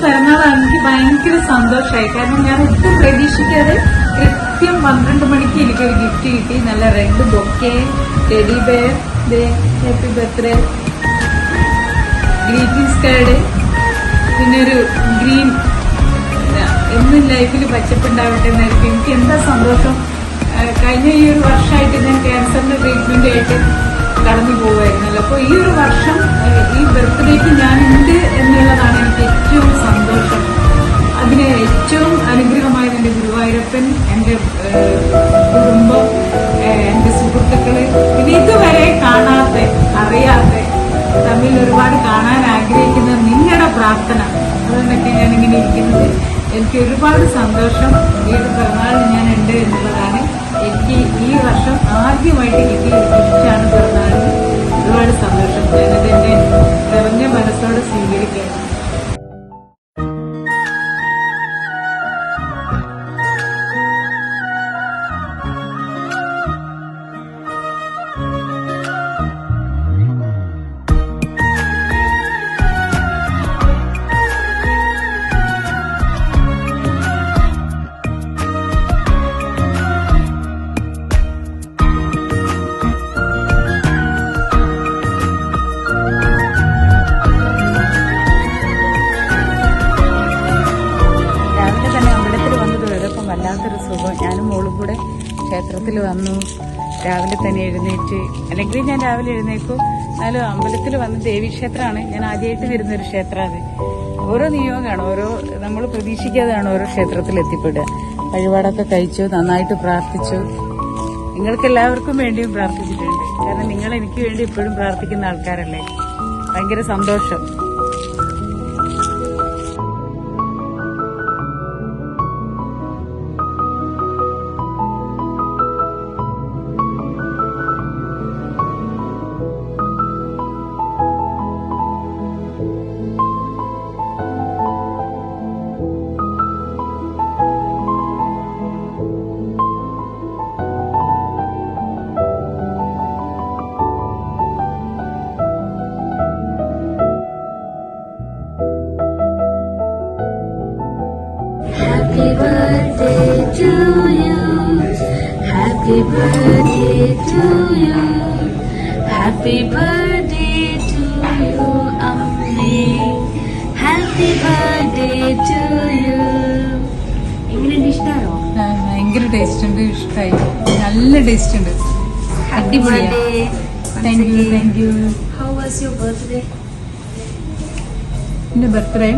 പിറന്നാളാണ്. എനിക്ക് ഭയങ്കര സന്തോഷമായി. കാരണം ഞാൻ ഒട്ടും പ്രതീക്ഷിക്കാതെ കൃത്യം 12 മണിക്ക് എനിക്കൊരു ഗിഫ്റ്റ് കിട്ടി. നല്ല red bouquet, teddy bear, happy birthday, greetings card, പിന്നെ ഒരു ഗ്രീൻ. എന്നും ലൈഫിൽ പച്ചപ്പുണ്ടാവട്ടെ എന്നായിരിക്കും. എനിക്ക് എന്താ സന്തോഷം. കഴിഞ്ഞ ഈ ഒരു വർഷമായിട്ട് ഞാൻ ക്യാൻസറിന്റെ ട്രീറ്റ്മെന്റ് ആയിട്ട് കടന്നു പോവുമായിരുന്നല്ലോ. അപ്പോൾ ഈ ഒരു വർഷം ഈ ബർത്ത്ഡേക്ക് ഞാൻ ഉണ്ട് എന്നുള്ളതാണ് എനിക്ക് ഏറ്റവും സന്തോഷം. അതിന് ഏറ്റവും അനുഗ്രഹമായത് എന്റെ ഗുരുവായൂരപ്പൻ, എന്റെ കുടുംബം, എന്റെ സുഹൃത്തുക്കള്, പിന്നെ ഇതുവരെ കാണാത്ത അറിയാത്ത തമ്മിൽ ഒരുപാട് കാണാൻ ആഗ്രഹിക്കുന്ന നിങ്ങളുടെ പ്രാർത്ഥന. അതുകൊണ്ടൊക്കെ ഞാനിങ്ങനെ ഇരിക്കുന്നത്. എനിക്ക് ഒരുപാട് സന്തോഷം. ഈ ഒരു പിറന്നാളിന് ഞാൻ ഉണ്ട് എന്നുള്ളതാണ് എനിക്ക് ഈ വർഷം ആദ്യമായിട്ട് കിട്ടിയ ഒരു ഗിഫ്റ്റാണ് പിറന്നാളിന്. ഒരുപാട് സന്തോഷം. ഞാനത് എന്റെ നിറഞ്ഞ മനസ്സോടെ സ്വീകരിക്കുകയാണ്. വല്ലാത്തൊരു സുഖം. ഞാനും മോളും കൂടെ ക്ഷേത്രത്തിൽ വന്നു. രാവിലെ തന്നെ എഴുന്നേറ്റ്, അല്ലെങ്കിൽ ഞാൻ രാവിലെ എഴുന്നേക്കും. എന്നാലും അമ്പലത്തിൽ വന്ന് ദേവീക്ഷേത്രമാണ് ഞാൻ ആദ്യമായിട്ട് വരുന്നൊരു ക്ഷേത്രം. അത് ഓരോ നിയോഗമാണ്, ഓരോ നമ്മൾ പ്രതീക്ഷിക്കാതെയാണ് ഓരോ ക്ഷേത്രത്തിൽ എത്തിപ്പെടുക. വഴിപാടൊക്കെ കഴിച്ചു, നന്നായിട്ട് പ്രാർത്ഥിച്ചു. നിങ്ങൾക്ക് എല്ലാവർക്കും വേണ്ടിയും പ്രാർത്ഥിച്ചിട്ടുണ്ട്. കാരണം നിങ്ങൾ എനിക്ക് വേണ്ടി എപ്പോഴും പ്രാർത്ഥിക്കുന്ന ആൾക്കാരല്ലേ. ഭയങ്കര സന്തോഷം. Happy birthday to you. Happy birthday to you. Happy birthday to you, Ammi. Happy birthday to you. എങ്ങനെയുണ്ട്? ഇഷ്ടമായോ? ഭയങ്കര ടേസ്റ്റ് ഉണ്ട്. ഇഷ്ടമായി. നല്ല ടേസ്റ്റ് ഉണ്ട്. അടിപൊളിയാണ്. Thank you, thank you. How was your birthday? എന്റെ ബർത്ത്ഡേ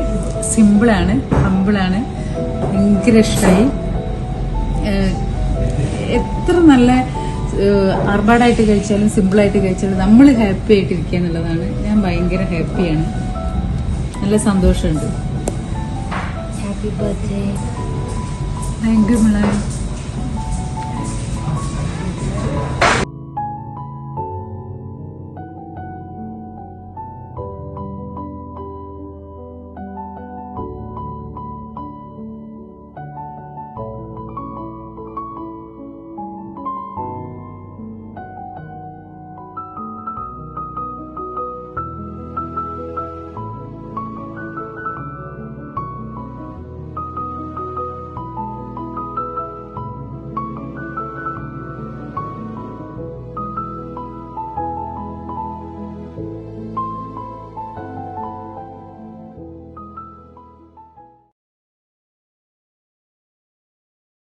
സിമ്പിളാണ്, ഹമ്പിളാണ്. ഭയങ്കര ഇഷ്ടമായി. എത്ര നല്ല ആർഭാടായിട്ട് കഴിച്ചാലും സിമ്പിളായിട്ട് കഴിച്ചാലും നമ്മൾ ഹാപ്പി ആയിട്ടിരിക്കുക എന്നുള്ളതാണ്. ഞാൻ ഭയങ്കര ഹാപ്പിയാണ്. നല്ല സന്തോഷമുണ്ട്. Happy birthday. Thank you.